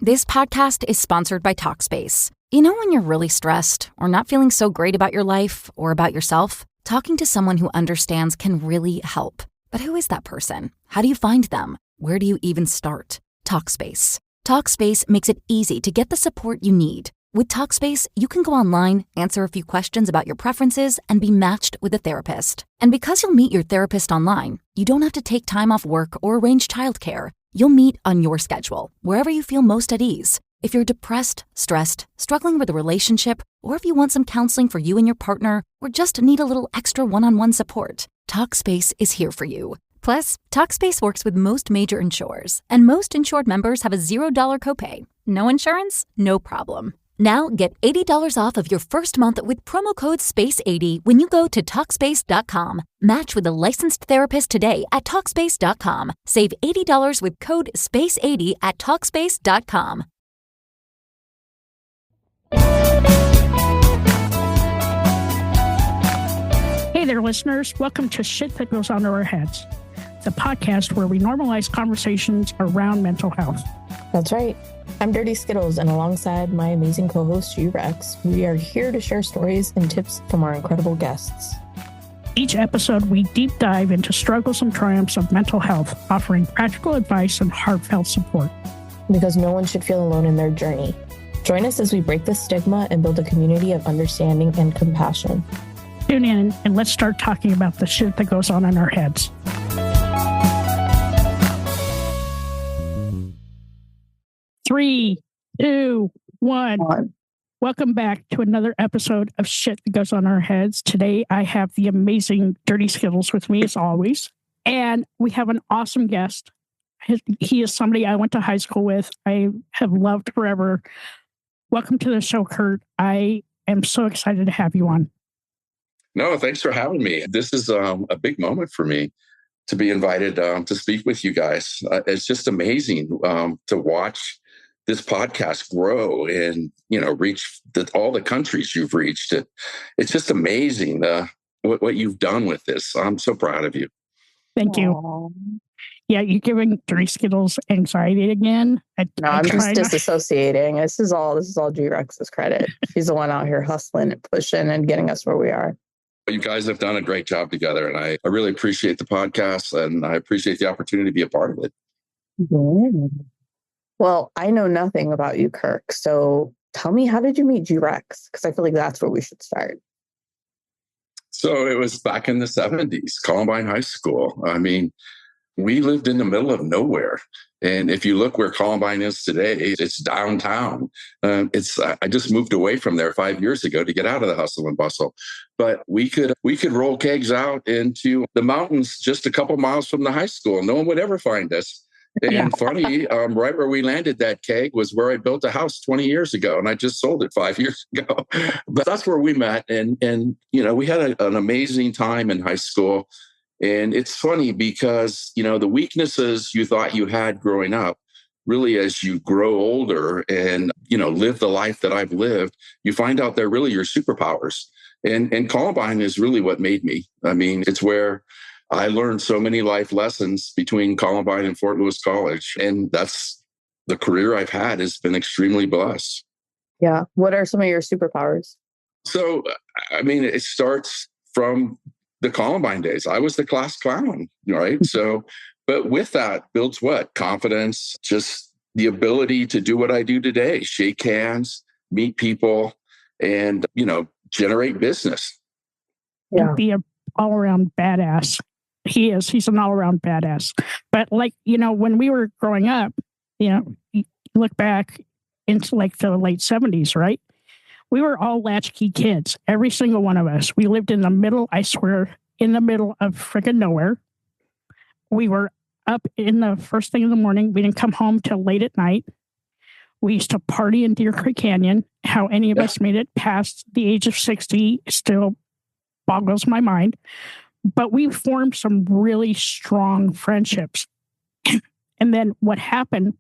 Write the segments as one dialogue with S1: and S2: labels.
S1: This podcast is sponsored by Talkspace. You know when you're really stressed or not feeling so great about your life or about yourself? Talking to someone who understands can really help. But who is that person? How do you find them? Where do you even start? Talkspace. Talkspace makes it easy to get the support you need. With Talkspace, you can go online, answer a few questions about your preferences, and be matched with a therapist. And because you'll meet your therapist online, you don't have to take time off work or arrange childcare. You'll meet on your schedule, wherever you feel most at ease. If you're depressed, stressed, struggling with a relationship, or if you want some counseling for you and your partner, or just need a little extra one-on-one support, Talkspace is here for you. Plus, Talkspace works with most major insurers, and most insured members have a $0 copay. No insurance? No problem. Now get $80 off of your first month with promo code SPACE80 when you go to Talkspace.com. Match with a licensed therapist today at Talkspace.com. Save $80 with code SPACE80 at Talkspace.com.
S2: Hey there, listeners. Welcome to Shit That Goes Under Our Heads, the podcast where we normalize conversations around mental health.
S3: That's right. I'm Dirty Skittles, and alongside my amazing co-host, G-Rex, we are here to share stories and tips from our incredible guests.
S2: Each episode, we deep dive into struggles and triumphs of mental health, offering practical advice and heartfelt support.
S3: Because no one should feel alone in their journey. Join us as we break the stigma and build a community of understanding and compassion.
S2: Tune in and let's start talking about the shit that goes on in our heads. Three, two, one. Welcome back to another episode of Shit That Goes On Our Heads. Today, I have the amazing Dirty Skittles with me, as always. And we have an awesome guest. He is somebody I went to high school with. I have loved forever. Welcome to the show, Curt. I am so excited to have you on.
S4: No, thanks for having me. This is a big moment for me to be invited to speak with you guys. It's just amazing to watch this podcast grow and, reach all the countries you've reached. It's just amazing what you've done with this. I'm so proud of you.
S2: Thank you.
S3: Aww.
S2: Yeah, you're giving Dirty Skittles anxiety again.
S3: I'm just disassociating. This is all G-Rex's credit. She's the one out here hustling and pushing and getting us where we are.
S4: You guys have done a great job together, and I really appreciate the podcast, and I appreciate the opportunity to be a part of it.
S3: Yeah. Well, I know nothing about you, Kirk. So tell me, how did you meet G-Rex? Because I feel like that's where we should start.
S4: So it was back in the 70s, Columbine High School. I mean, we lived in the middle of nowhere. And if you look where Columbine is today, it's downtown. I just moved away from there 5 years ago to get out of the hustle and bustle. But we could roll kegs out into the mountains just a couple miles from the high school. No one would ever find us. And funny, right where we landed that keg was where I built a house 20 years ago, and I just sold it 5 years ago. But that's where we met, and we had an amazing time in high school. And it's funny because the weaknesses you thought you had growing up, really as you grow older and live the life that I've lived, you find out they're really your superpowers. And Columbine is really what made me. I mean, it's where I learned so many life lessons between Columbine and Fort Lewis College. And that's the career I've had, has been extremely blessed.
S3: Yeah. What are some of your superpowers?
S4: So, I mean, it starts from the Columbine days. I was the class clown, right? So, but with that builds what? Confidence, just the ability to do what I do today, shake hands, meet people, and, generate business.
S2: Yeah. Be an all-around badass. He's an all-around badass. But when we were growing up, you look back into the late 70s, right? We were all latchkey kids, every single one of us. We lived in the middle, I swear, in the middle of freaking nowhere. We were up in the first thing in the morning. We didn't come home till late at night. We used to party in Deer Creek Canyon. How any of us made it past the age of 60 still boggles my mind. But we formed some really strong friendships. And then what happened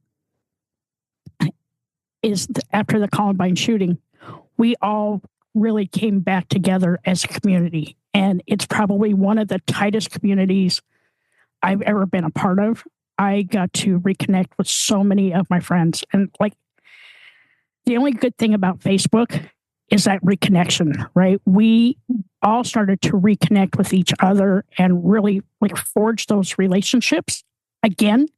S2: is after the Columbine shooting, we all really came back together as a community. And it's probably one of the tightest communities I've ever been a part of. I got to reconnect with so many of my friends. And the only good thing about Facebook is that reconnection, right? We all started to reconnect with each other and really forge those relationships again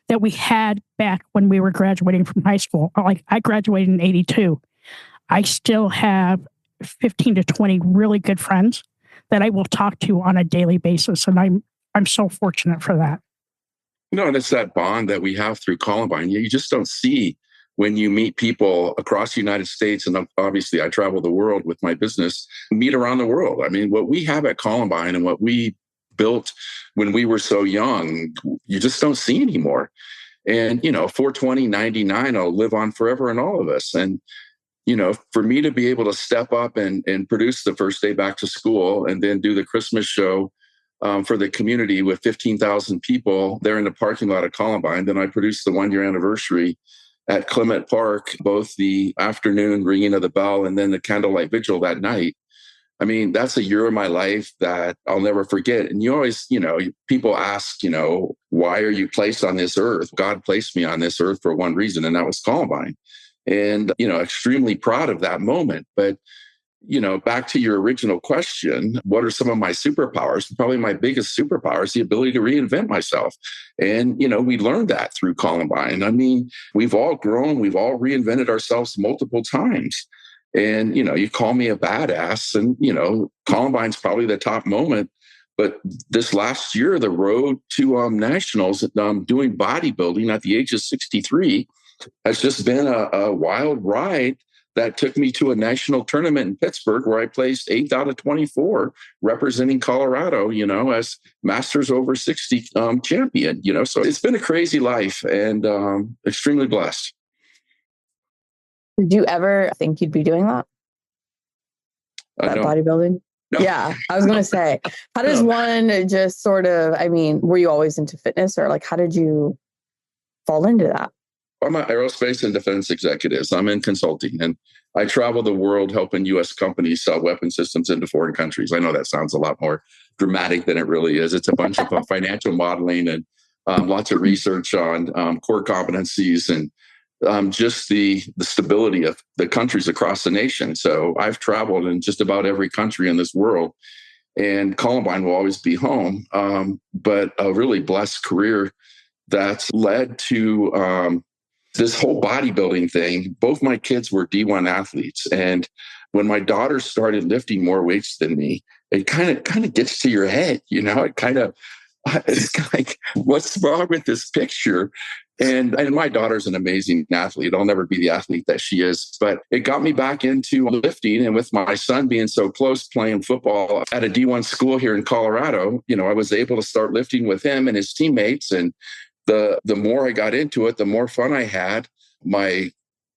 S2: that we had back when we were graduating from high school. Like, I graduated in 82. I still have 15 to 20 really good friends that I will talk to on a daily basis. And I'm so fortunate for that.
S4: And it's that bond that we have through Columbine. You just don't see when you meet people across the United States. And obviously I travel the world with my business, meet around the world. I mean, what we have at Columbine and what we built when we were so young, you just don't see anymore. And, 420, 99 will live on forever in all of us. And, for me to be able to step up and produce the first day back to school and then do the Christmas show for the community with 15,000 people there in the parking lot of Columbine. Then I produced the 1-year anniversary at Clement Park, both the afternoon ringing of the bell and then the candlelight vigil that night. I mean, that's a year of my life that I'll never forget. And you always, people ask, why are you placed on this earth? God placed me on this earth for one reason, and that was Columbine. And, extremely proud of that moment. But, back to your original question, what are some of my superpowers? Probably my biggest superpower is the ability to reinvent myself. And, we learned that through Columbine. I mean, we've all grown, we've all reinvented ourselves multiple times. And, you call me a badass and, Columbine's probably the top moment. But this last year, the road to nationals, doing bodybuilding at the age of 63 has just been a wild ride that took me to a national tournament in Pittsburgh where I placed 8th out of 24 representing Colorado, as Masters over 60 champion, so it's been a crazy life and extremely blessed.
S3: Did you ever think you'd be doing that? That
S4: No.
S3: bodybuilding? No. Yeah, I was going to say, how does one just sort of, were you always into fitness or how did you fall into that?
S4: I'm an aerospace and defense executive. I'm in consulting and I travel the world helping U.S. companies sell weapon systems into foreign countries. I know that sounds a lot more dramatic than it really is. It's a bunch of financial modeling and lots of research on core competencies and just the stability of the countries across the nation. So I've traveled in just about every country in this world, and Columbine will always be home. But a really blessed career that's led to this whole bodybuilding thing. Both my kids were D1 athletes. And when my daughter started lifting more weights than me, it kind of gets to your head, it's like, what's wrong with this picture? And my daughter's an amazing athlete. I'll never be the athlete that she is, but it got me back into lifting. And with my son being so close playing football at a D1 school here in Colorado, I was able to start lifting with him and his teammates. And the more I got into it, the more fun I had. My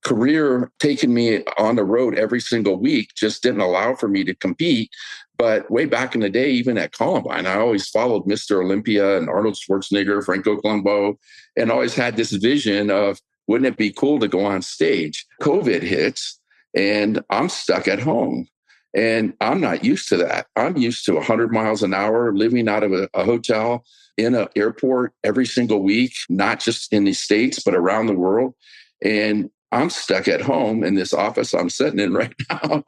S4: career taking me on the road every single week just didn't allow for me to compete. But way back in the day, even at Columbine, I always followed Mr. Olympia and Arnold Schwarzenegger, Franco Columbu, and always had this vision of, wouldn't it be cool to go on stage? COVID hits and I'm stuck at home. And I'm not used to that. I'm used to 100 miles an hour, living out of a hotel in an airport every single week, not just in the States, but around the world. And I'm stuck at home in this office I'm sitting in right now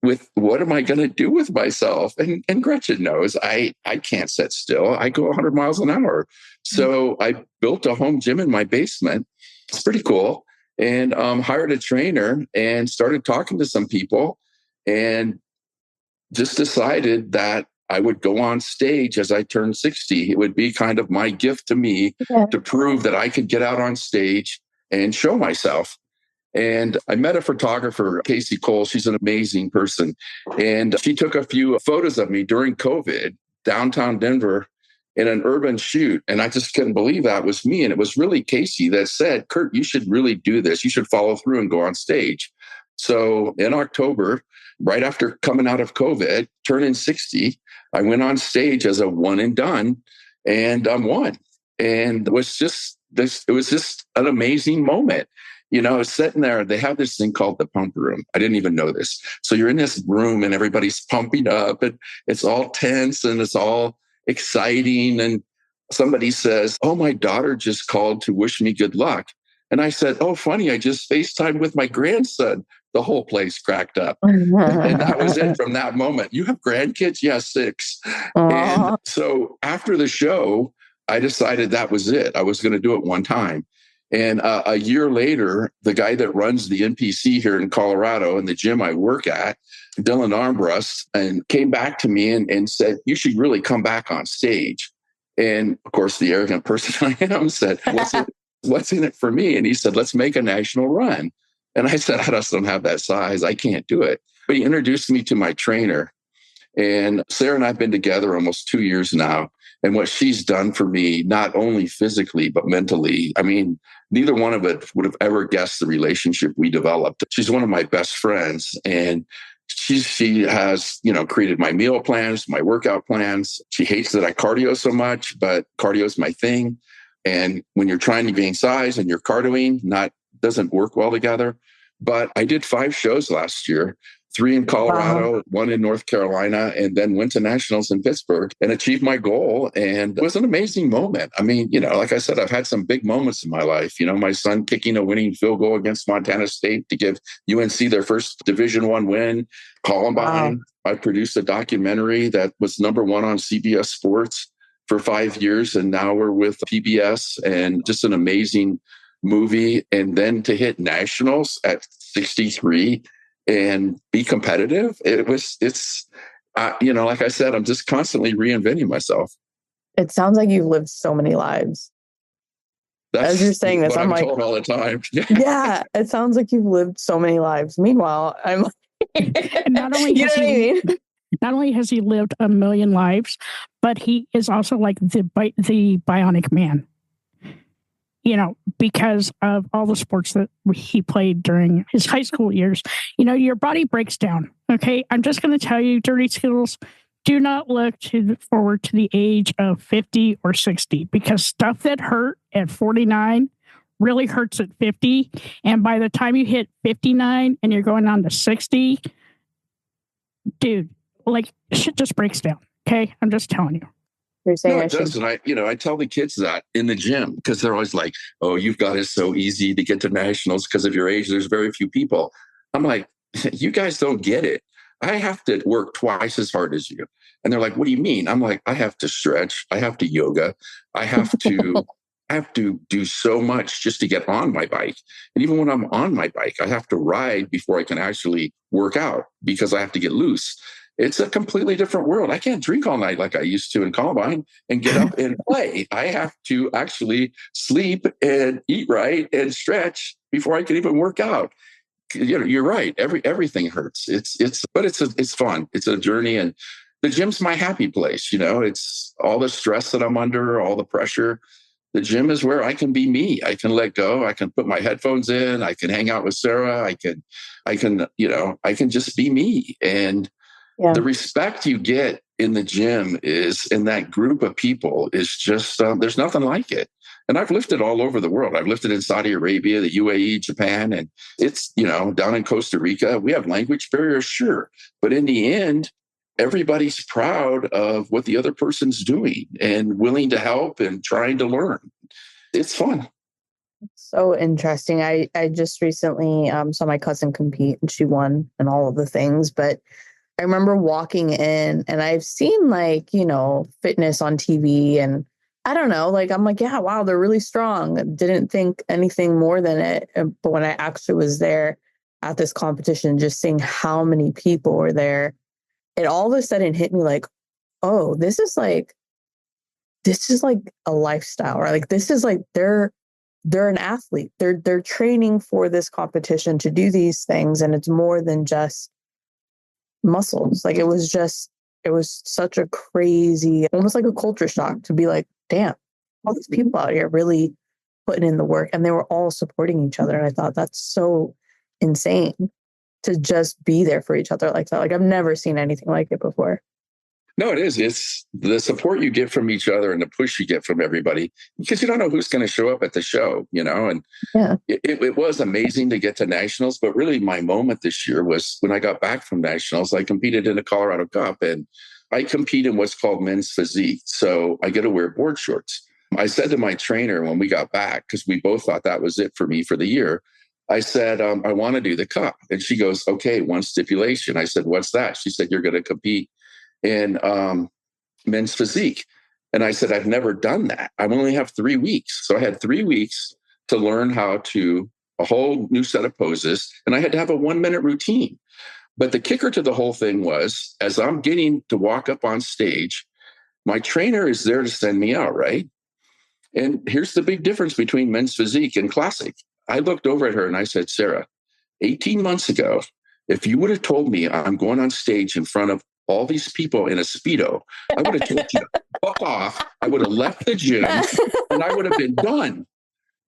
S4: with what am I going to do with myself? And Gretchen knows I can't sit still. I go 100 miles an hour. So I built a home gym in my basement. It's pretty cool. And hired a trainer and started talking to some people and just decided that I would go on stage as I turned 60. It would be kind of my gift to me to prove that I could get out on stage and show myself. And I met a photographer, Casey Cole. She's an amazing person. And she took a few photos of me during COVID, downtown Denver, in an urban shoot. And I just couldn't believe that was me. And it was really Casey that said, Curt, you should really do this. You should follow through and go on stage. So in October, right after coming out of COVID, turning 60, I went on stage as a one and done and won. And it was just an amazing moment. I was sitting there, they have this thing called the pump room. I didn't even know this. So you're in this room and everybody's pumping up and it's all tense and it's all exciting. And somebody says, oh, my daughter just called to wish me good luck. And I said, oh, funny, I just FaceTimed with my grandson. The whole place cracked up. And that was it from that moment. You have grandkids? Yeah, 6. And so after the show, I decided that was it. I was going to do it one time. And a year later, the guy that runs the NPC here in Colorado and the gym I work at, Dylan Armbrust, and came back to me and said, you should really come back on stage. And of course, the arrogant person I am said, what's in it for me? And he said, let's make a national run. And I said, I just don't have that size. I can't do it. But he introduced me to my trainer. And Sarah and I have been together almost 2 years now. And what she's done for me, not only physically, but mentally, I mean, neither one of us would have ever guessed the relationship we developed. She's one of my best friends. And she has, created my meal plans, my workout plans. She hates that I cardio so much, but cardio is my thing. And when you're trying to gain size and you're cardioing, doesn't work well together. But I did 5 shows last year, 3 in Colorado, 1 in North Carolina, and then went to nationals in Pittsburgh and achieved my goal. And it was an amazing moment. I mean, like I said, I've had some big moments in my life. My son kicking a winning field goal against Montana State to give UNC their first Division I win. Columbine. I produced a documentary that was #1 on CBS Sports for 5 years. And now we're with PBS, and just an amazing movie. And then to hit nationals at 63 and be competitive, like I said, I'm just constantly reinventing myself.
S3: It sounds like you've lived so many lives. As you're saying this, I'm like,
S4: told all the time.
S3: Yeah, it sounds like you've lived so many lives. Meanwhile, I'm
S2: not only has he lived a million lives, but he is also like the bionic man. Because of all the sports that he played during his high school years, your body breaks down. Okay. I'm just going to tell you, Dirty Skills, do not look forward to the age of 50 or 60, because stuff that hurt at 49 really hurts at 50. And by the time you hit 59 and you're going on to 60, dude, like shit just breaks down. Okay. I'm just telling you.
S3: You're saying
S4: no, it does. And I tell the kids that in the gym, because they're always like, oh, you've got it so easy to get to nationals because of your age. There's very few people. I'm like, you guys don't get it. I have to work twice as hard as you. And they're like, what do you mean? I'm like, I have to stretch. I have to yoga. I have to do so much just to get on my bike. And even when I'm on my bike, I have to ride before I can actually work out, because I have to get loose. It's a completely different world. I can't drink all night like I used to in Columbine and get up and play. I have to actually sleep and eat right and stretch before I can even work out. You're right. Everything hurts. But it's fun. It's a journey, and the gym's my happy place. It's all the stress that I'm under, all the pressure. The gym is where I can be me. I can let go. I can put my headphones in. I can hang out with Sarah. I can just be me. And the respect you get in the gym is in that group of people is just, there's nothing like it. And I've lifted all over the world. I've lifted in Saudi Arabia, the UAE, Japan, and it's, down in Costa Rica. We have language barriers, sure. But in the end, everybody's proud of what the other person's doing and willing to help and trying to learn. It's fun.
S3: So interesting. I just recently saw my cousin compete, and she won and all of the things. But I remember walking in, and I've seen fitness on TV, and I don't know, I'm like, yeah, wow, they're really strong. Didn't think anything more than it. But when I actually was there at this competition, just seeing how many people were there, it all of a sudden hit me like, oh, this is like a lifestyle, right? Like, this is like, they're an athlete. They're training for this competition to do these things. And it's more than just muscles. Like, it was such a crazy, almost like a culture shock to be like, damn, all these people out here really putting in the work, and they were all supporting each other. And I thought that's so insane to just be there for each other like that. Like, I've never seen anything like it before.
S4: No, it is. It's the support you get from each other and the push you get from everybody, because you don't know who's going to show up at the show, and it was amazing to get to nationals. But really my moment this year was when I got back from nationals. I competed in the Colorado Cup, and I compete in what's called men's physique. So I get to wear board shorts. I said to my trainer when we got back, because we both thought that was it for me for the year, I said, I want to do the cup. And she goes, okay, one stipulation. I said, what's that? She said, you're going to compete in men's physique. And I said, I've never done that. I only have 3 weeks. So I had 3 weeks to learn how to a whole new set of poses. And I had to have a 1-minute routine. But the kicker to the whole thing was, as I'm getting to walk up on stage, my trainer is there to send me out, right? And here's the big difference between men's physique and classic. I looked over at her and I said, Sarah, 18 months ago, if you would have told me I'm going on stage in front of all these people in a Speedo, I would have told you to fuck off. I would have left the gym and I would have been done.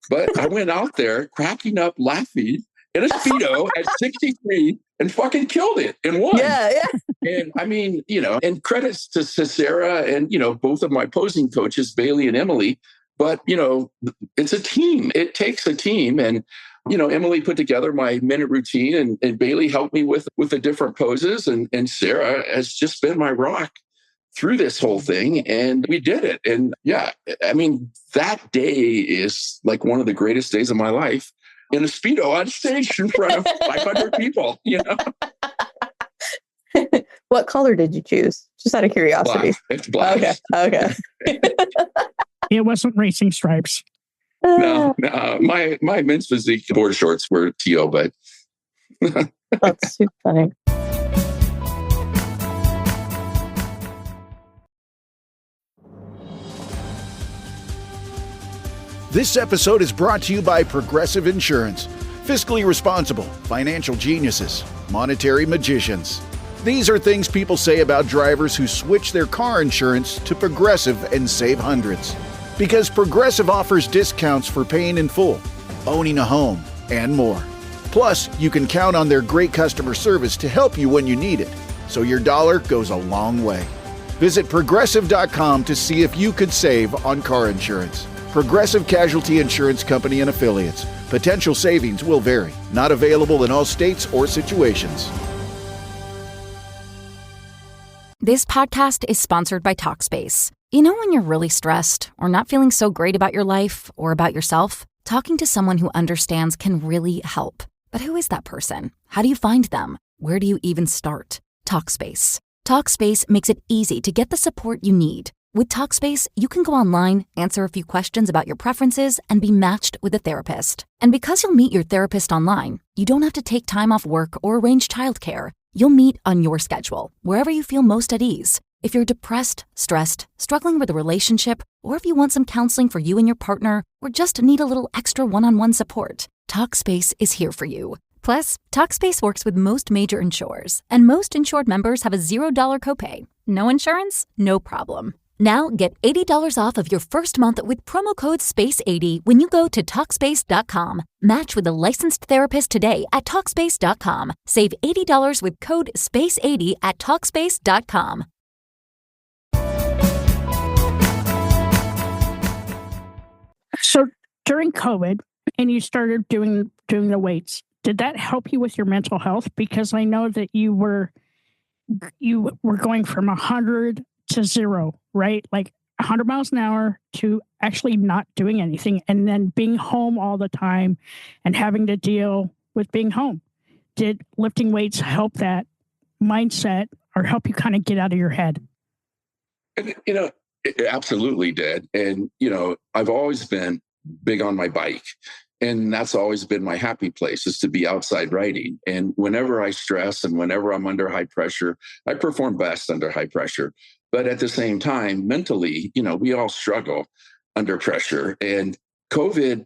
S4: But I went out there cracking up, laughing in a Speedo at 63 and fucking killed it and won.
S3: Yeah.
S4: And I mean, and credits to Sarah and, both of my posing coaches, Bailey and Emily. But, it's a team. It takes a team. And, Emily put together my minute routine and Bailey helped me with the different poses. And Sarah has just been my rock through this whole thing. And we did it. And yeah, I mean, that day is like one of the greatest days of my life in a Speedo on stage in front of 500 people,
S3: What color did you choose? Just out of curiosity.
S4: Black. It's black.
S3: Okay.
S2: It wasn't racing stripes.
S4: No. My men's physique board shorts were teal, but
S3: That's super funny.
S5: This episode is brought to you by Progressive Insurance. Fiscally responsible, financial geniuses, monetary magicians. These are things people say about drivers who switch their car insurance to Progressive and save hundreds. Because Progressive offers discounts for paying in full, owning a home, and more. Plus, you can count on their great customer service to help you when you need it, so your dollar goes a long way. Visit Progressive.com to see if you could save on car insurance. Progressive Casualty Insurance Company and Affiliates. Potential savings will vary. Not available in all states or situations.
S1: This podcast is sponsored by Talkspace. You know when you're really stressed or not feeling so great about your life or about yourself? Talking to someone who understands can really help. But who is that person? How do you find them? Where do you even start? Talkspace. Talkspace makes it easy to get the support you need. With Talkspace, you can go online, answer a few questions about your preferences, and be matched with a therapist. And because you'll meet your therapist online, you don't have to take time off work or arrange childcare. You'll meet on your schedule, wherever you feel most at ease. If you're depressed, stressed, struggling with a relationship, or if you want some counseling for you and your partner, or just need a little extra one-on-one support, Talkspace is here for you. Plus, Talkspace works with most major insurers, and most insured members have a $0 copay. No insurance? No problem. Now get $80 off of your first month with promo code SPACE80 when you go to Talkspace.com. Match with a licensed therapist today at Talkspace.com. Save $80 with code SPACE80 at Talkspace.com.
S2: So during COVID, and you started doing the weights, did that help you with your mental health? Because I know that you were going from 100 to 0, right? Like 100 miles an hour to actually not doing anything, and then being home all the time and having to deal with being home. Did lifting weights help that mindset or help you kind of get out of your head?
S4: It absolutely did. And, I've always been big on my bike. And that's always been my happy place, is to be outside riding. And whenever I stress and whenever I'm under high pressure, I perform best under high pressure. But at the same time, mentally, we all struggle under pressure. And COVID,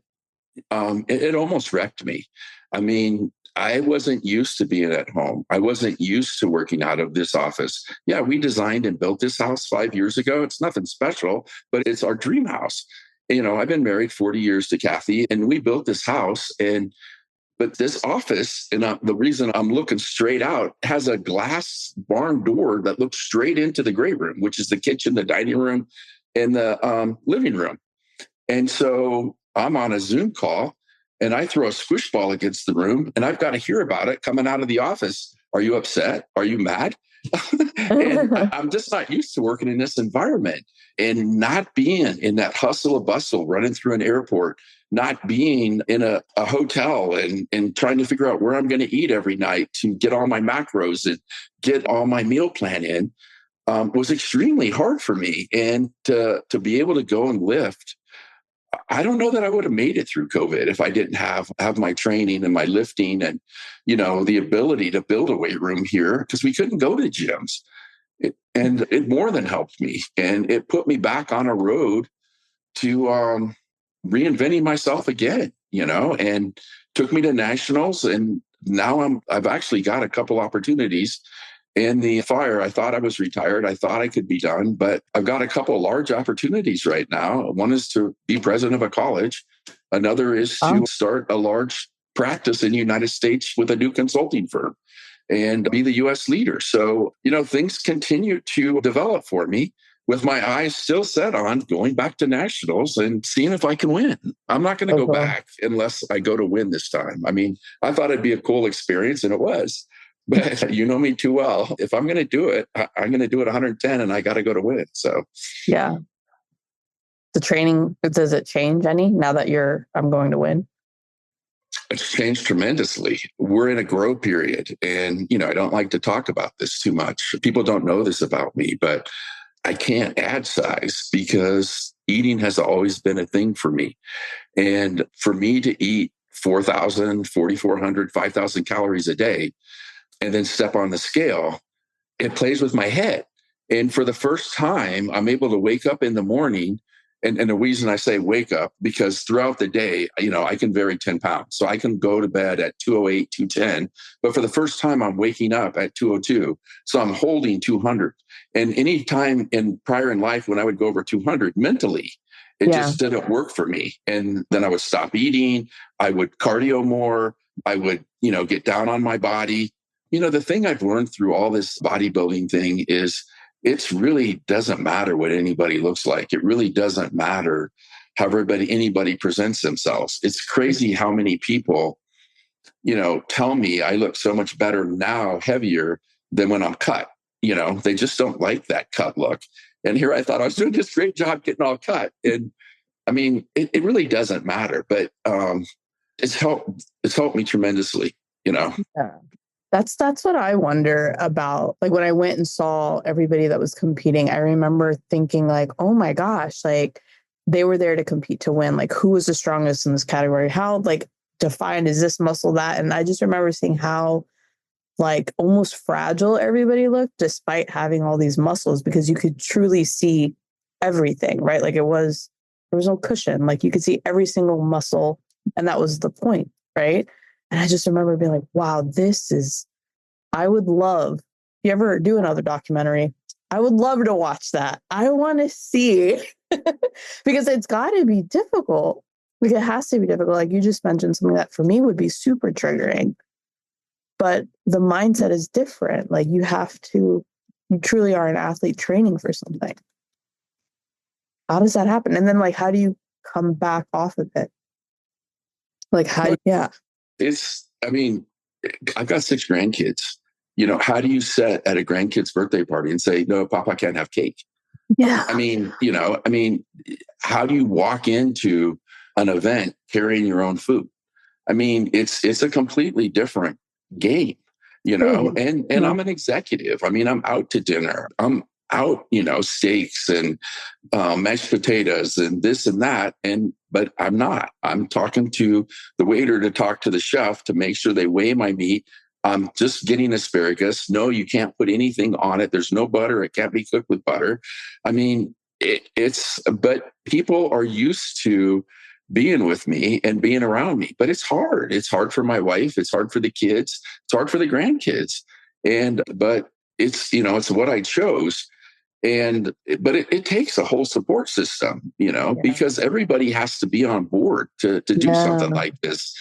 S4: it almost wrecked me. I mean, I wasn't used to being at home. I wasn't used to working out of this office. Yeah, we designed and built this house 5 years ago. It's nothing special, but it's our dream house. I've been married 40 years to Kathy, and we built this house. But this office, and the reason I'm looking straight out, has a glass barn door that looks straight into the great room, which is the kitchen, the dining room, and the living room. And so I'm on a Zoom call, and I throw a squish ball against the room, and I've got to hear about it coming out of the office. Are you upset? Are you mad? And I'm just not used to working in this environment and not being in that hustle and bustle, running through an airport, not being in a hotel and trying to figure out where I'm going to eat every night to get all my macros and get all my meal plan in, was extremely hard for me. And to be able to go and lift, I don't know that I would have made it through COVID if I didn't have my training and my lifting and, the ability to build a weight room here, because we couldn't go to gyms. And it more than helped me. And it put me back on a road to reinventing myself again, and took me to nationals. And now I've actually got a couple opportunities in the fire. I thought I was retired. I thought I could be done, but I've got a couple of large opportunities right now. One is to be president of a college. Another is to start a large practice in the United States with a new consulting firm and be the U.S. leader. So, things continue to develop for me with my eyes still set on going back to nationals and seeing if I can win. I'm not going to go back unless I go to win this time. I mean, I thought it'd be a cool experience, and it was. But you know me too well. If I'm going to do it, I'm going to do it 110, and I got to go to win. So,
S3: yeah. The training, does it change any now that I'm going to win?
S4: It's changed tremendously. We're in a grow period. And, I don't like to talk about this too much. People don't know this about me, but I can't add size because eating has always been a thing for me. And for me to eat 4,000, 4,400, 5,000 calories a day, and then step on the scale, it plays with my head. And for the first time, I'm able to wake up in the morning. And the reason I say wake up, because throughout the day, I can vary 10 pounds. So I can go to bed at 208, 210. But for the first time, I'm waking up at 202. So I'm holding 200. And any time prior in life when I would go over 200 mentally, it just didn't work for me. And then I would stop eating. I would cardio more. I would, get down on my body. The thing I've learned through all this bodybuilding thing is it really doesn't matter what anybody looks like. It really doesn't matter how anybody presents themselves. It's crazy how many people, tell me I look so much better now, heavier than when I'm cut. They just don't like that cut look. And here I thought I was doing this great job getting all cut. And I mean, it really doesn't matter, but it's helped me tremendously,
S3: Yeah. That's what I wonder about. Like when I went and saw everybody that was competing, I remember thinking like, oh my gosh, like they were there to compete to win. Like who was the strongest in this category? How like defined is this muscle that? And I just remember seeing how like almost fragile everybody looked despite having all these muscles, because you could truly see everything, right? Like there was no cushion. Like you could see every single muscle. And that was the point, right? And I just remember being like, wow, I would love, if you ever do another documentary, I would love to watch that. I want to see, because it's got to be difficult. Like it has to be difficult. Like you just mentioned something that for me would be super triggering. But the mindset is different. Like you truly are an athlete training for something. How does that happen? And then like, how do you come back off of it? Like
S4: I've got 6 grandkids. How do you sit at a grandkid's birthday party and say, no, Papa can't have cake?
S3: Yeah.
S4: How do you walk into an event carrying your own food? It's a completely different game, and I'm an executive. I'm out to dinner. I'm out, steaks and mashed potatoes and this and that. But I'm not. I'm talking to the waiter to talk to the chef to make sure they weigh my meat. I'm just getting asparagus. No, you can't put anything on it. There's no butter. It can't be cooked with butter. But people are used to being with me and being around me, but it's hard. It's hard for my wife. It's hard for the kids. It's hard for the grandkids. But it's what I chose. But it takes a whole support system, because everybody has to be on board to do something like this.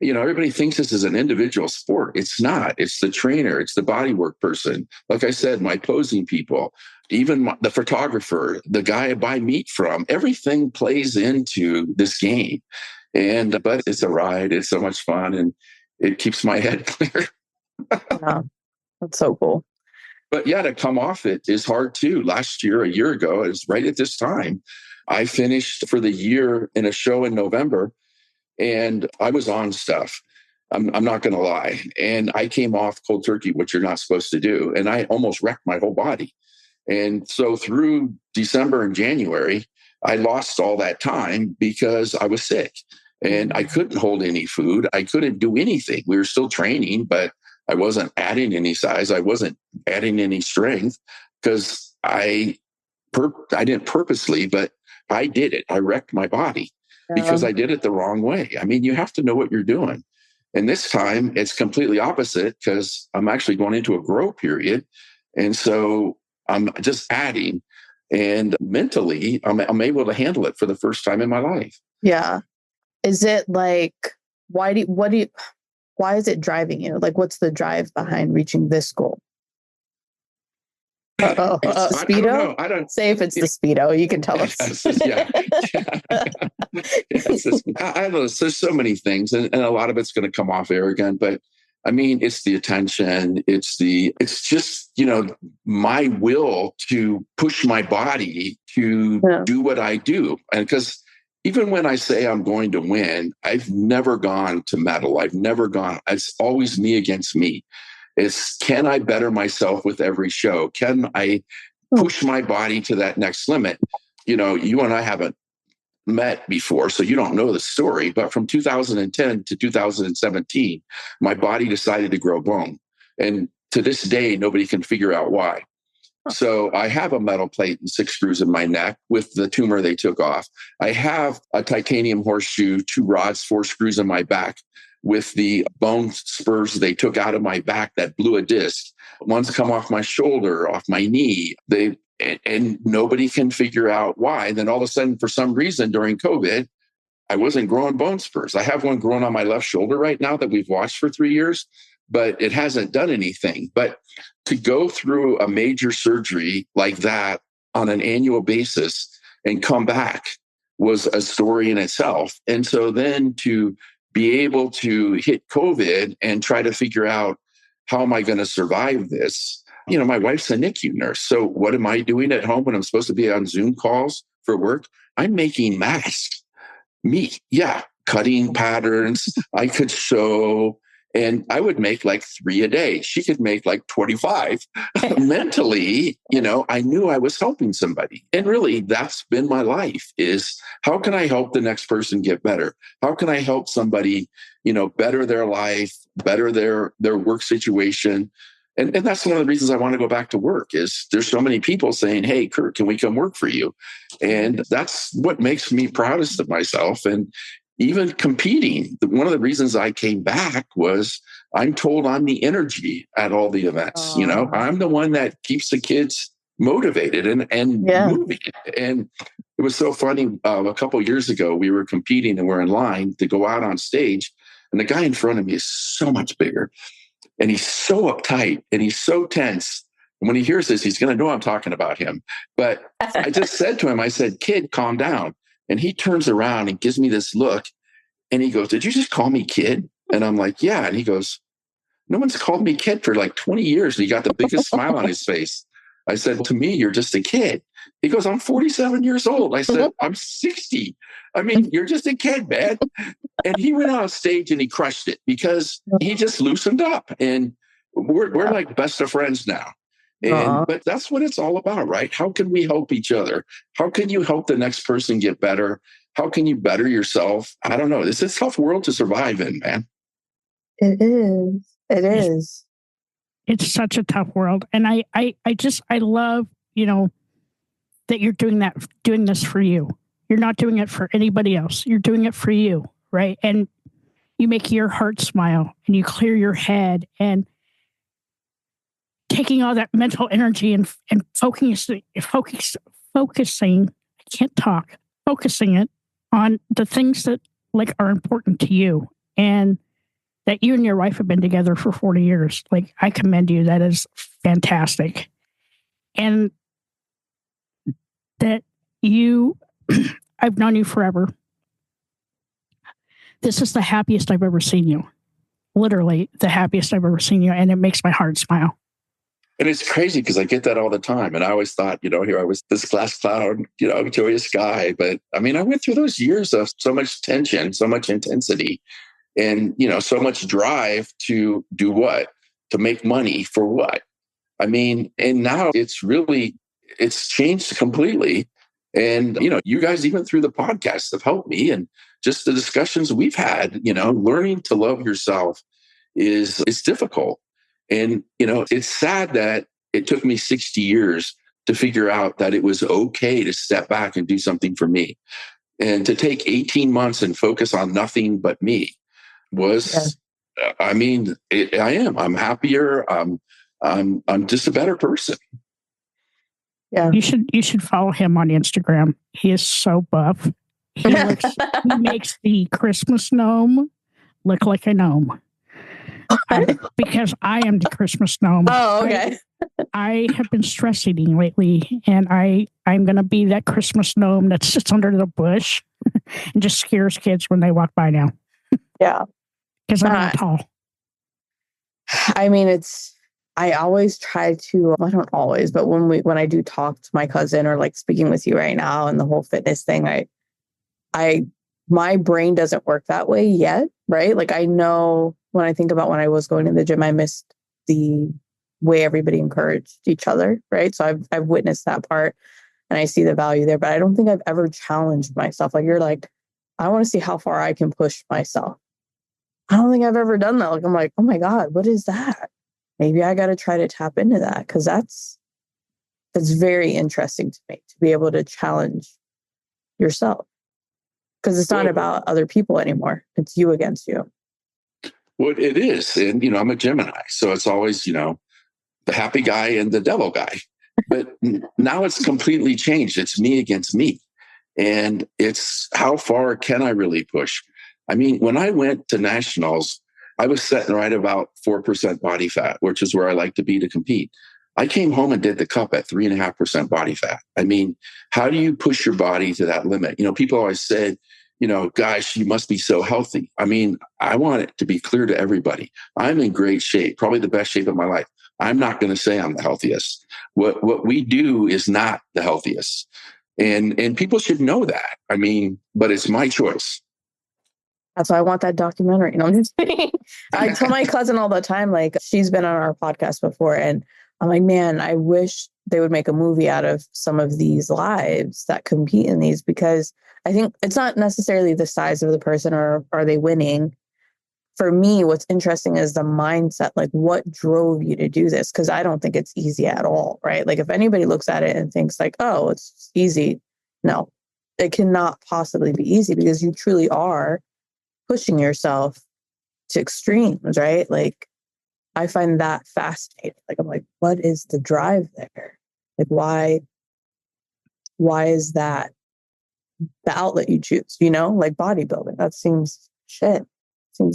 S4: Everybody thinks this is an individual sport. It's not. It's the trainer. It's the bodywork person. Like I said, my posing people, even the photographer, the guy I buy meat from, everything plays into this game. But it's a ride. It's so much fun, and it keeps my head clear.
S3: Yeah, that's so cool.
S4: But yeah, to come off it is hard too. Last year, a year ago, it was right at this time, I finished for the year in a show in November, and I was on stuff. I'm not going to lie. And I came off cold turkey, which you're not supposed to do. And I almost wrecked my whole body. And so through December and January, I lost all that time because I was sick and I couldn't hold any food. I couldn't do anything. We were still training, but I wasn't adding any size. I wasn't adding any strength because I didn't purposely, but I did it. I wrecked my body because I did it the wrong way. I mean, you have to know what you're doing. And this time it's completely opposite because I'm actually going into a grow period. And so I'm just adding, and mentally I'm able to handle it for the first time in my life.
S3: Yeah. Is it like, why is it driving you? Like, what's the drive behind reaching this goal? Speedo?
S4: I don't
S3: say if it's the Speedo. You can tell us.
S4: Yeah. I don't know. There's so many things, and a lot of it's going to come off arrogant, but I mean, it's the attention. It's just, my will to push my body to do what I do. And because even when I say I'm going to win, I've never gone to medal. It's always me against me. It's, can I better myself with every show? Can I push my body to that next limit? You and I haven't met before, so you don't know the story. But from 2010 to 2017, my body decided to grow bone. And to this day, nobody can figure out why. So I have a metal plate and 6 screws in my neck with the tumor they took off. I have a titanium horseshoe, 2 rods, 4 screws in my back with the bone spurs they took out of my back that blew a disc. One's come off my shoulder, off my knee. And nobody can figure out why. Then all of a sudden, for some reason during COVID, I wasn't growing bone spurs. I have one growing on my left shoulder right now that we've watched for 3 years, but it hasn't done anything. But to go through a major surgery like that on an annual basis and come back was a story in itself. And so then to be able to hit COVID and try to figure out, how am I going to survive this? My wife's a NICU nurse. So what am I doing at home when I'm supposed to be on Zoom calls for work? I'm making masks. Cutting patterns. I could sew, and I would make like 3 a day. She could make like 25. Mentally, I knew I was helping somebody. And really, that's been my life, is how can I help the next person get better? How can I help somebody, better their life, better their work situation? And that's one of the reasons I want to go back to work, is there's so many people saying, hey, Curt, can we come work for you? And that's what makes me proudest of myself. And even competing, one of the reasons I came back was I'm told I'm the energy at all the events. I'm the one that keeps the kids motivated and moving. And it was so funny. A couple of years ago, we were competing and we're in line to go out on stage. And the guy in front of me is so much bigger. And he's so uptight and he's so tense. And when he hears this, he's going to know I'm talking about him. But I just said to him, I said, kid, calm down. And he turns around and gives me this look. And he goes, did you just call me kid? And I'm like, yeah. And he goes, no one's called me kid for like 20 years. And he got the biggest smile on his face. I said, to me, you're just a kid. He goes, I'm 47 years old. I said, I'm 60. I mean, you're just a kid, man. And he went on stage and he crushed it because he just loosened up. And we're like best of friends now. But that's what it's all about, right? How can we help each other? How can you help the next person get better? How can you better yourself? I don't know. It's a tough world to survive in, man.
S3: It is. It is.
S2: It's such a tough world. And I love, that you're doing this for you. You're not doing it for anybody else. You're doing it for you, right? And you make your heart smile and you clear your head, and taking all that mental energy and focusing it on the things that like are important to you, and that you and your wife have been together for 40 years. Like, I commend you. That is fantastic. And that I've known you forever. This is the happiest I've ever seen you. Literally the happiest I've ever seen you. And it makes my heart smile.
S4: And it's crazy because I get that all the time. And I always thought, here I was, this glass cloud, joyous guy. But I mean, I went through those years of so much tension, so much intensity, and, so much drive to do what? To make money for what? I mean, and now it's changed completely. And, you guys, even through the podcast, have helped me. And just the discussions we've had, learning to love yourself is difficult. And, it's sad that it took me 60 years to figure out that it was okay to step back and do something for me. And to take 18 months and focus on nothing but me was, I mean, I'm happier. I'm just a better person.
S2: Yeah. You should follow him on Instagram. He is so buff. He makes the Christmas gnome look like a gnome. Because I am the Christmas gnome.
S3: Oh, okay.
S2: I have been stress eating lately, and I'm going to be that Christmas gnome that sits under the bush and just scares kids when they walk by now.
S3: Yeah.
S2: Because I'm not tall.
S3: I mean, I always try to, I don't always, but when I do talk to my cousin or like speaking with you right now and the whole fitness thing, my brain doesn't work that way yet, right? Like I know when I think about when I was going to the gym, I missed the way everybody encouraged each other, right? So I've witnessed that part and I see the value there, but I don't think I've ever challenged myself. Like you're like, I want to see how far I can push myself. I don't think I've ever done that. Like I'm like, oh my God, what is that? Maybe I got to try to tap into that because that's very interesting to me to be able to challenge yourself because it's not about other people anymore. It's you against you.
S4: Well, it is. And, I'm a Gemini. So it's always, the happy guy and the devil guy. But now it's completely changed. It's me against me. And it's how far can I really push? I mean, when I went to nationals, I was setting right about 4% body fat, which is where I like to be to compete. I came home and did the cup at 3.5% body fat. I mean, how do you push your body to that limit? People always said, gosh, you must be so healthy. I mean, I want it to be clear to everybody. I'm in great shape, probably the best shape of my life. I'm not going to say I'm the healthiest. What we do is not the healthiest. And people should know that. I mean, but it's my choice.
S3: That's why I want that documentary. I'm just kidding. I tell my cousin all the time, like she's been on our podcast before. And I'm like, man, I wish they would make a movie out of some of these lives that compete in these, because I think it's not necessarily the size of the person or are they winning. For me, what's interesting is the mindset, like what drove you to do this? Because I don't think it's easy at all, right? Like if anybody looks at it and thinks like, oh, it's easy. No, it cannot possibly be easy because you truly are pushing yourself to extremes, right? Like I find that fascinating. Like I'm like, what is the drive there? Like why is that the outlet you choose, like bodybuilding? That seems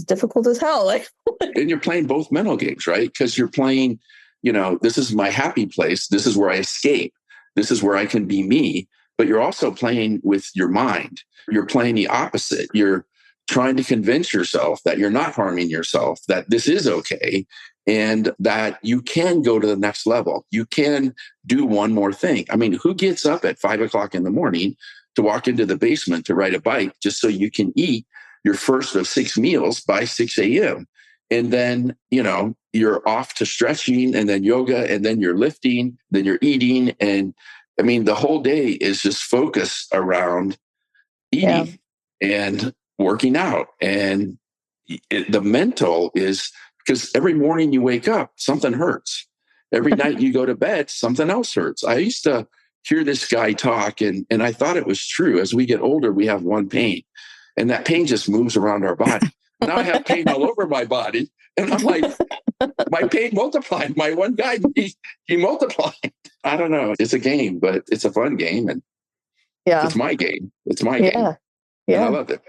S3: difficult as hell. Like
S4: and you're playing both mental games, right? Because you're playing, this is my happy place. This is where I escape. This is where I can be me. But you're also playing with your mind. You're playing the opposite. You're trying to convince yourself that you're not harming yourself, that this is okay, and that you can go to the next level. You can do one more thing. I mean, who gets up at 5 o'clock in the morning to walk into the basement to ride a bike just so you can eat your first of 6 meals by 6 a.m.? And then, you're off to stretching and then yoga and then you're lifting, then you're eating. And I mean, the whole day is just focused around eating and working out. And the mental is because every morning you wake up, something hurts. Every night you go to bed, something else hurts. I used to hear this guy talk and I thought it was true. As we get older, we have one pain and that pain just moves around our body. Now I have pain all over my body. And I'm like, my pain multiplied. My one guy, he multiplied. I don't know. It's a game, but it's a fun game. And it's my game. It's my game.
S3: Yeah.
S4: And I love it.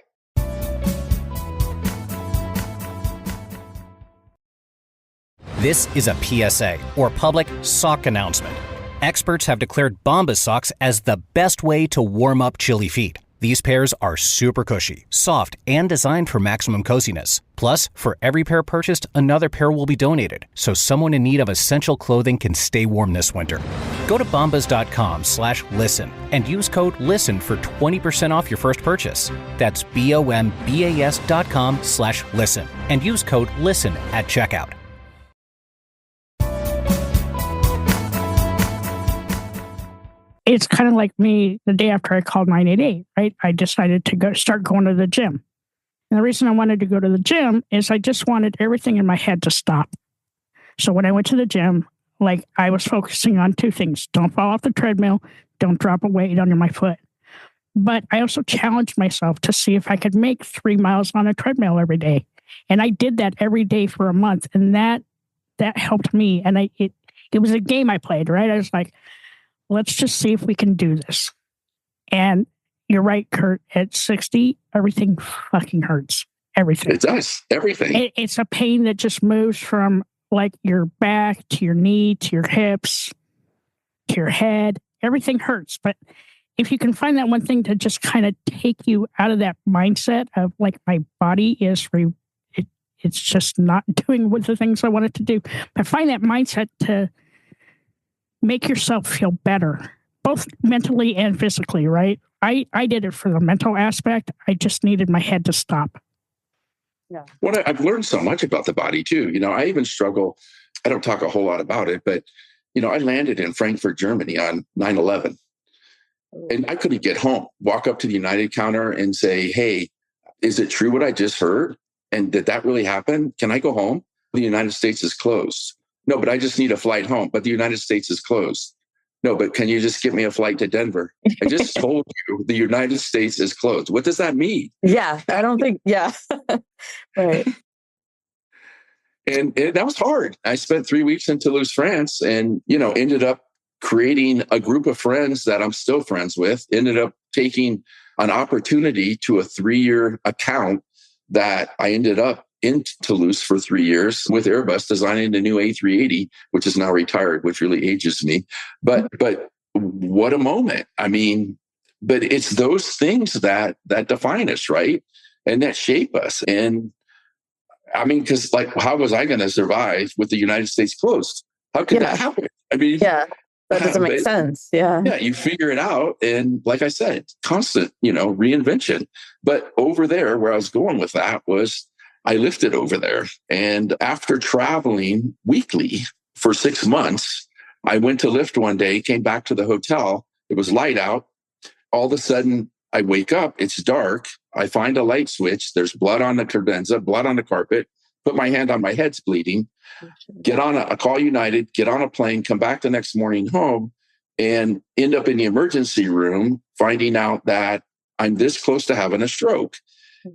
S6: This is a PSA, or public sock announcement. Experts have declared Bombas socks as the best way to warm up chilly feet. These pairs are super cushy, soft, and designed for maximum coziness. Plus, for every pair purchased, another pair will be donated, so someone in need of essential clothing can stay warm this winter. Go to bombas.com/listen and use code LISTEN for 20% off your first purchase. That's bombas.com/listen and use code LISTEN at checkout.
S2: It's kind of like me the day after I called 988, right? I decided to start going to the gym. And the reason I wanted to go to the gym is I just wanted everything in my head to stop. So when I went to the gym, like I was focusing on two things. Don't fall off the treadmill. Don't drop a weight under my foot. But I also challenged myself to see if I could make 3 miles on a treadmill every day. And I did that every day for a month. And that helped me. And it was a game I played, right? I was like, let's just see if we can do this. And you're right, Curt, at 60, everything fucking hurts. Everything.
S4: It does. Everything.
S2: It's a pain that just moves from like your back to your knee, to your hips, to your head. Everything hurts. But if you can find that one thing to just kind of take you out of that mindset of like my body is, it's just not doing what the things I want it to do. But find that mindset to make yourself feel better, both mentally and physically, right? I did it for the mental aspect. I just needed my head to stop.
S3: Yeah.
S4: Well, I've learned so much about the body too. I even struggle. I don't talk a whole lot about it, but I landed in Frankfurt, Germany on 9/11, and I couldn't get home. Walk up to the United counter and say, "Hey, is it true what I just heard? And did that really happen? Can I go home? The United States is closed." "No, but I just need a flight home. But the United States is closed." "No, but can you just get me a flight to Denver?" "I just told you the United States is closed." What does that mean?
S3: Yeah, I don't think, yeah. Right.
S4: And that was hard. I spent 3 weeks in Toulouse, France, and, ended up creating a group of friends that I'm still friends with, ended up taking an opportunity to a 3-year account that I ended up in Toulouse for 3 years with Airbus, designing the new A380, which is now retired, which really ages me. But what a moment. I mean, but it's those things that define us, right? And that shape us. And I mean, because like, how was I going to survive with the United States closed? How could that happen? I mean,
S3: yeah, that doesn't make sense. Yeah.
S4: Yeah, you figure it out. And like I said, constant, reinvention. But over there, where I was going with that was, I lifted over there. And after traveling weekly for 6 months, I went to lift one day, came back to the hotel. It was light out. All of a sudden, I wake up. It's dark. I find a light switch. There's blood on the credenza, blood on the carpet. Put my hand on my head's bleeding. Get on a call United, get on a plane, come back the next morning home, and end up in the emergency room, finding out that I'm this close to having a stroke.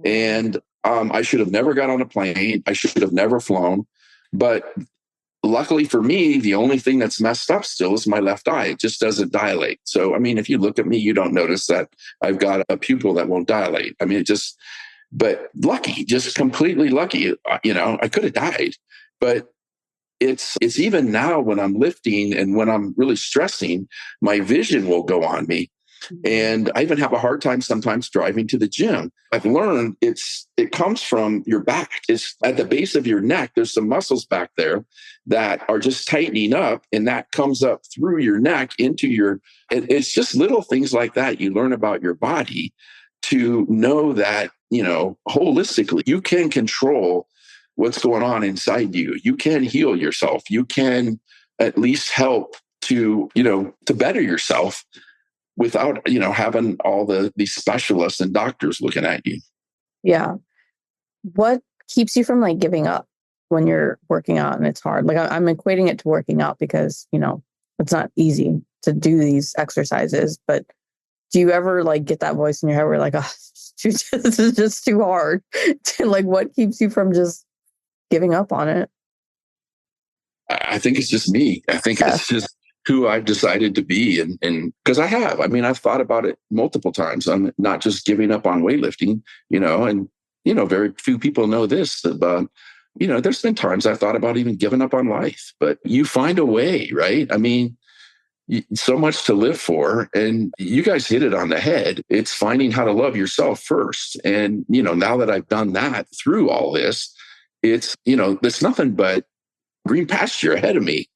S4: And I should have never got on a plane. I should have never flown. But luckily for me, the only thing that's messed up still is my left eye. It just doesn't dilate. So, I mean, if you look at me, you don't notice that I've got a pupil that won't dilate. I mean, but lucky, just completely lucky. I could have died. But it's even now when I'm lifting and when I'm really stressing, my vision will go on me. And I even have a hard time sometimes driving to the gym. I've learned it comes from your back. It's at the base of your neck. There's some muscles back there that are just tightening up, and that comes up through your neck into it's just little things like that you learn about your body to know that, holistically, you can control what's going on inside you. You can heal yourself. You can at least help to better yourself without, having all these specialists and doctors looking at you.
S3: Yeah. What keeps you from like giving up when you're working out and it's hard? Like I'm equating it to working out because, it's not easy to do these exercises, but do you ever like get that voice in your head where you're like, oh, this is just too hard? Like what keeps you from just giving up on it?
S4: I think it's just me. I think it's just who I've decided to be. And because I've thought about it multiple times. I'm not just giving up on weightlifting, and, very few people know this about, there's been times I thought about even giving up on life, but you find a way, right? I mean, so much to live for. And you guys hit it on the head. It's finding how to love yourself first. And, now that I've done that through all this, it's, there's nothing but green pasture ahead of me,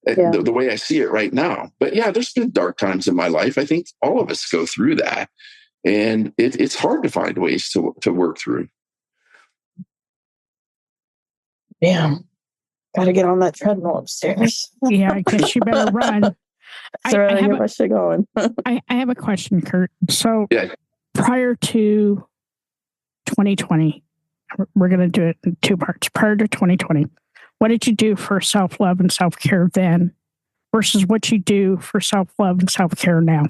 S4: the way I see it right now. But yeah, there's been dark times in my life. I think all of us go through that. And it's hard to find ways to work through.
S3: Yeah. Got to get on that treadmill upstairs.
S2: Yeah, I guess you better run.
S3: I have a shit going.
S2: I have a question, Curt. So prior to 2020, we're going to do it in two parts. Prior to 2020, what did you do for self-love and self-care then versus what you do for self-love and self-care now?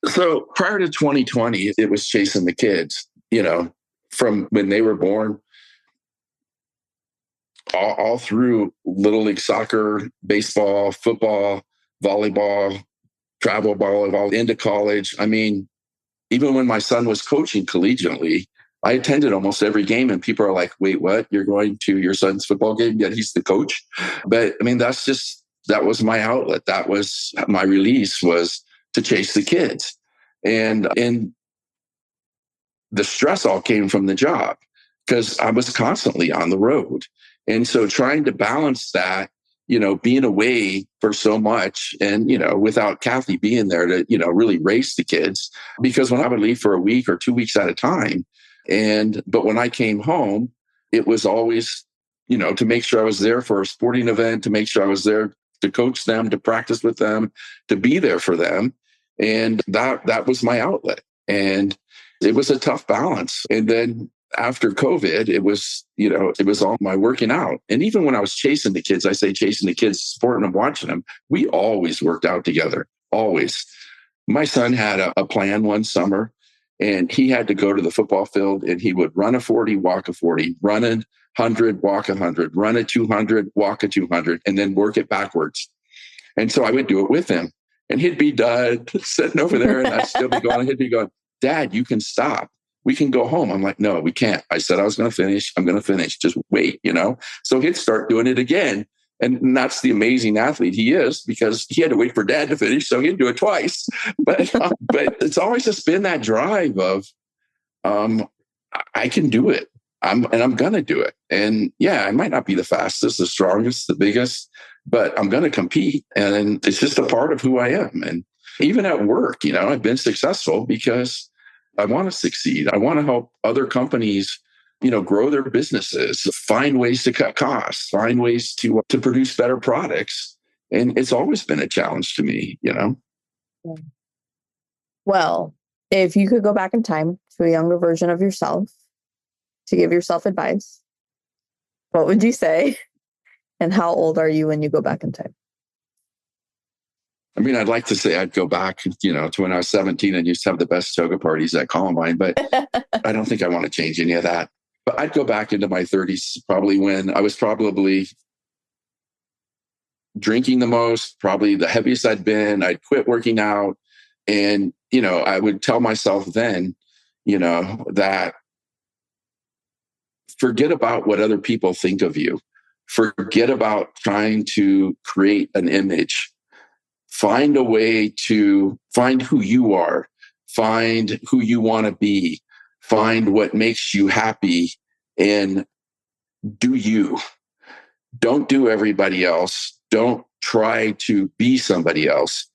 S4: So prior to 2020, it was chasing the kids, from when they were born all through Little League soccer, baseball, football, volleyball, travel volleyball, into college. I mean, even when my son was coaching collegiately, I attended almost every game, and people are like, wait, what? You're going to your son's football game? Yet he's the coach. But I mean, that was my outlet. That was my release, was to chase the kids. And the stress all came from the job because I was constantly on the road. And so trying to balance that, being away for so much and, without Kathy being there to, really race the kids, because when I would leave for a week or 2 weeks at a time, but when I came home, it was always, to make sure I was there for a sporting event, to make sure I was there to coach them, to practice with them, to be there for them. And that was my outlet. And it was a tough balance. And then after COVID, it was all my working out. And even when I was chasing the kids, I say chasing the kids, supporting them, watching them, we always worked out together. Always. My son had a plan one summer, and he had to go to the football field, and he would run a 40, walk a 40, run a 100, walk a 100, run a 200, walk a 200, and then work it backwards. And so I would do it with him. And he'd be done sitting over there, and I'd still be going. He'd be going, Dad, you can stop. We can go home. I'm like, no, we can't. I said I was going to finish. I'm going to finish. Just wait, So he'd start doing it again. And that's the amazing athlete he is, because he had to wait for Dad to finish, so he'd do it twice. But it's always just been that drive of, I can do it. I'm going to do it. And yeah, I might not be the fastest, the strongest, the biggest, but I'm going to compete. And it's just a part of who I am. And even at work, I've been successful because I want to succeed. I want to help other companies, grow their businesses, find ways to cut costs, find ways to produce better products. And it's always been a challenge to me,
S3: Well, if you could go back in time to a younger version of yourself to give yourself advice, what would you say? And how old are you when you go back in time?
S4: I mean, I'd like to say I'd go back, to when I was 17 and used to have the best toga parties at Columbine, but I don't think I want to change any of that. But I'd go back into my 30s, probably when I was probably drinking the most, probably the heaviest I'd been. I'd quit working out. And, I would tell myself then, that forget about what other people think of you. Forget about trying to create an image. Find a way to find who you are, find who you want to be, find what makes you happy, and do you. Don't do everybody else. Don't try to be somebody else.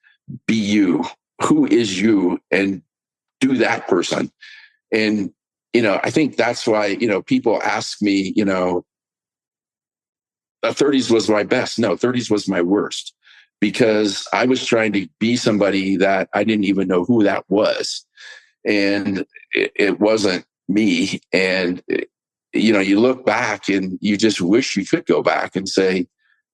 S4: Be you. Who is you? And do that person. And, I think that's why, people ask me, 30s was my best. No, 30s was my worst. Because I was trying to be somebody that I didn't even know who that was. And it wasn't me. And, you look back and you just wish you could go back and say,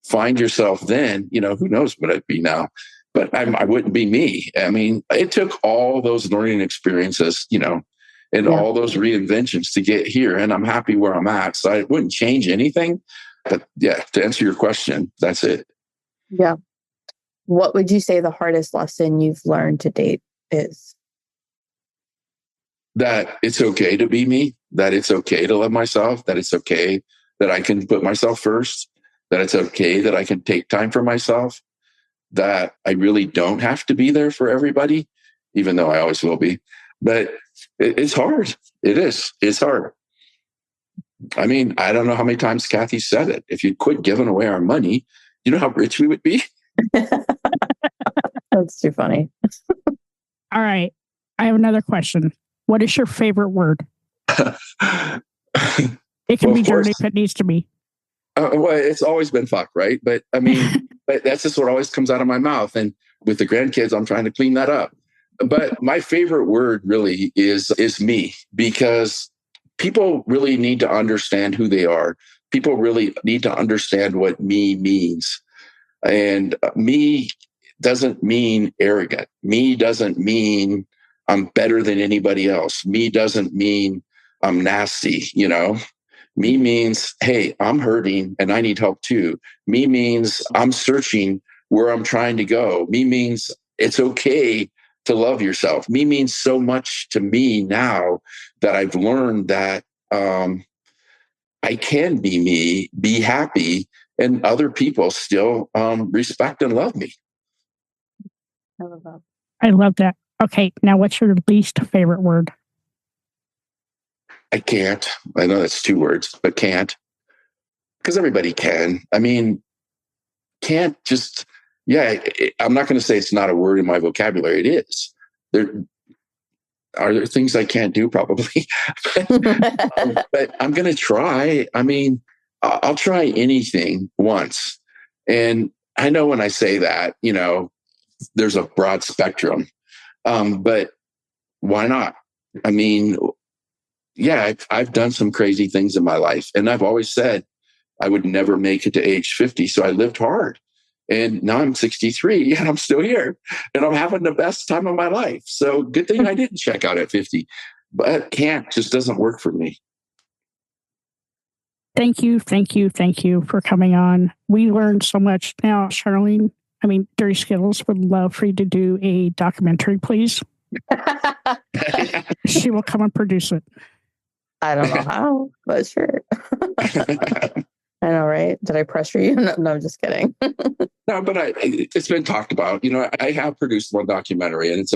S4: find yourself then, who knows what I'd be now. But I wouldn't be me. I mean, it took all those learning experiences, and all those reinventions to get here. And I'm happy where I'm at. So I wouldn't change anything. But yeah, to answer your question, that's it.
S3: Yeah. What would you say the hardest lesson you've learned to date is?
S4: That it's okay to be me, that it's okay to love myself, that it's okay that I can put myself first, that it's okay that I can take time for myself, that I really don't have to be there for everybody, even though I always will be. But it's hard. It is. It's hard. I mean, I don't know how many times Kathy said it. If you quit giving away our money, you know how rich we would be?
S3: That's too funny.
S2: All right. I have another question. What is your favorite word? It can be dirty if it needs to be.
S4: Well, it's always been fuck, right? But I mean, but that's just what always comes out of my mouth. And with the grandkids, I'm trying to clean that up. But my favorite word really is me, because people really need to understand who they are. People really need to understand what me means. And me doesn't mean arrogant. Me doesn't mean I'm better than anybody else. Me doesn't mean I'm nasty, you know? Me means, hey, I'm hurting and I need help too. Me means I'm searching where I'm trying to go. Me means it's okay to love yourself. Me means so much to me now that I've learned that I can be me, be happy, and other people still respect and love me.
S3: I love that.
S2: I love that. Okay, now what's your least favorite word?
S4: I can't. I know that's 2 words, but can't. Because everybody can. I mean, can't just, I'm not going to say it's not a word in my vocabulary. It is. Are there things I can't do? Probably. But I'm going to try. I mean, I'll try anything once. And I know when I say that, you know, there's a broad spectrum. But why not? I mean, I've done some crazy things in my life. And I've always said I would never make it to age 50. So I lived hard. And now I'm 63 and I'm still here and I'm having the best time of my life. So good thing I didn't check out at 50, but can't just doesn't work for me.
S2: Thank you for coming on. We learned so much. Now, Charlene, Dirty Skittles would love for you to do a documentary, please. She will come and produce it.
S3: I don't know how, but sure. I know, right? Did I pressure you? No, I'm just kidding.
S4: No, but it's been talked about. You know, I have produced one documentary, and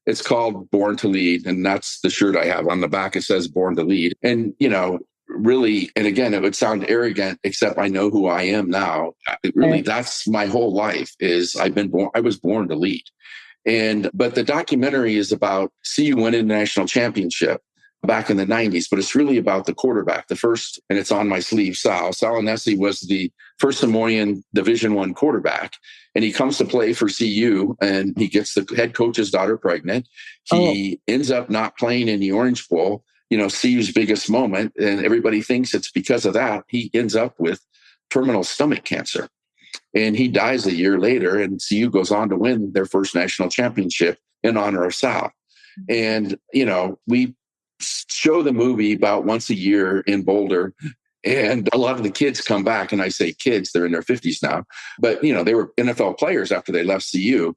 S4: it's called Born to Lead, and that's the shirt I have. On the back, it says Born to Lead. And, you know, really, and again, it would sound arrogant, except I know who I am now. Really, that's my whole life I was born to lead. But the documentary is about CU winning the national championship back in the 90s, but it's really about the quarterback, the first, and it's on my sleeve, Sal Nessie was the first Samoan Division I quarterback. And he comes to play for CU and he gets the head coach's daughter pregnant. He ends up not playing in the Orange Bowl, you know, CU's biggest moment. And everybody thinks it's because of that. He ends up with terminal stomach cancer. And he dies a year later, and CU goes on to win their first national championship in honor of Sal. And, you know, we show the movie about once a year in Boulder. And a lot of the kids come back, and I say kids, they're in their 50s now. But, you know, they were NFL players after they left CU.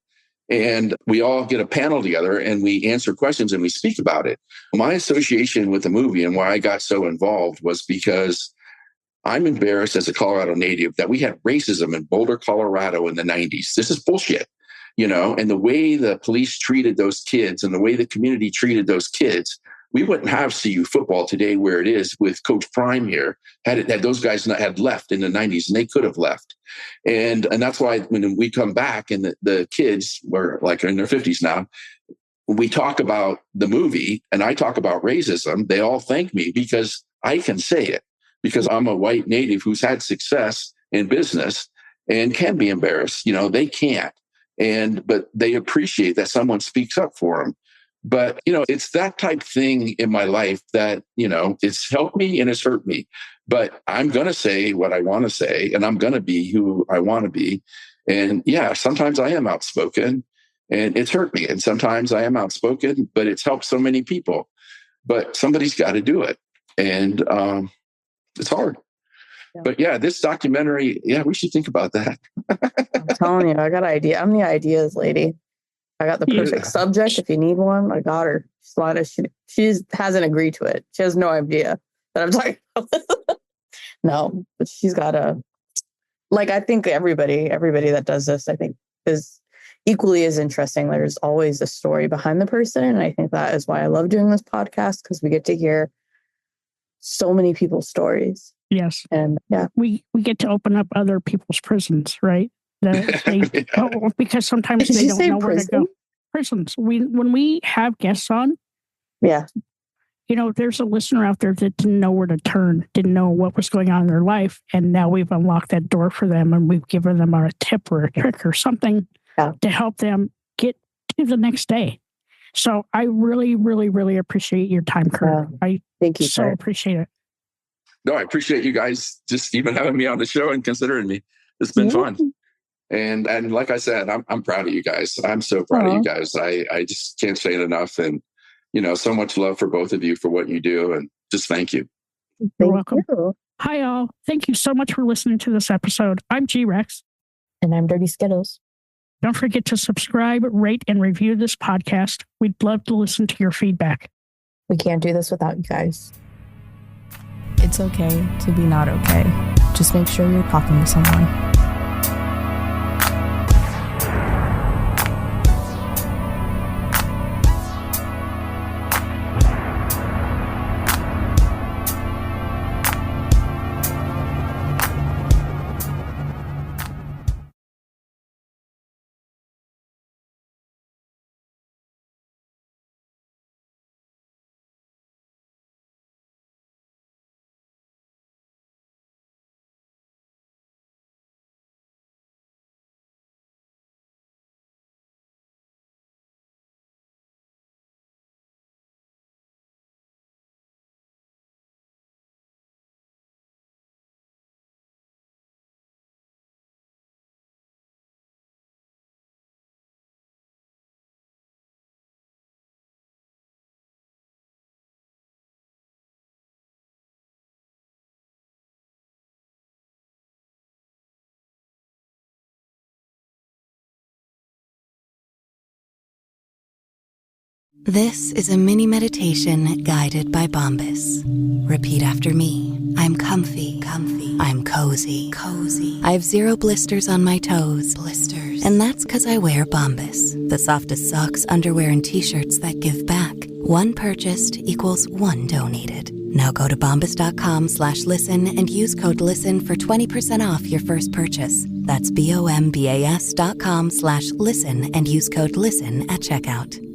S4: And we all get a panel together and we answer questions and we speak about it. My association with the movie and why I got so involved was because I'm embarrassed as a Colorado native that we had racism in Boulder, Colorado in the 90s. This is bullshit, you know, and the way the police treated those kids and the way the community treated those kids, we wouldn't have CU football today where it is with Coach Prime here. Had those guys not had left in the 90s, and they could have left. And that's why when we come back and the kids were like in their 50s now, we talk about the movie and I talk about racism, they all thank me because I can say it. Because I'm a white native who's had success in business and can be embarrassed. You know, they can't. But they appreciate that someone speaks up for them. But, you know, it's that type thing in my life that, you know, it's helped me and it's hurt me. But I'm going to say what I want to say and I'm going to be who I want to be. And yeah, sometimes I am outspoken and it's hurt me. And sometimes I am outspoken, but it's helped so many people. But somebody's got to do it. And, it's hard. Yeah. But yeah, this documentary, we should think about that.
S3: I'm telling you, I got an idea. I'm the ideas lady. I got the perfect subject. If you need one, I got her. She hasn't agreed to it. She has no idea that I'm talking about. No, but she's got I think everybody that does this, I think is equally as interesting. There's always a story behind the person. And I think that is why I love doing this podcast, because we get to hear so many people's stories.
S2: Yes.
S3: And yeah,
S2: we get to open up other people's prisons, right? Because sometimes they don't know where to go. Prisons. When we have guests on,
S3: yeah,
S2: there's a listener out there that didn't know where to turn, didn't know what was going on in their life, and now we've unlocked that door for them, and we've given them a tip or a trick or something to help them get to the next day. So I really, really, really appreciate your time, Curt. I
S3: thank you.
S2: So appreciate it.
S4: No, I appreciate you guys just even having me on the show and considering me. It's been fun. And like I said, I'm proud of you guys. I'm so proud of you guys. I just can't say it enough. And, so much love for both of you for what you do. And just thank you.
S2: You're welcome. Hi, all. Thank you so much for listening to this episode. I'm G-Rex.
S7: And I'm Dirty Skittles.
S2: Don't forget to subscribe, rate, and review this podcast. We'd love to listen to your feedback.
S7: We can't do this without you guys.
S8: It's okay to be not okay. Just make sure you're talking to someone.
S9: This is a mini meditation guided by Bombas. Repeat after me. I'm comfy. I'm cozy. I have 0 blisters on my toes. And that's because I wear Bombas, the softest socks, underwear, and t-shirts that give back. 1 purchased equals 1 donated. Now go to bombas.com/listen and use code LISTEN for 20% off your first purchase. That's BOMBAS.com/listen and use code LISTEN at checkout.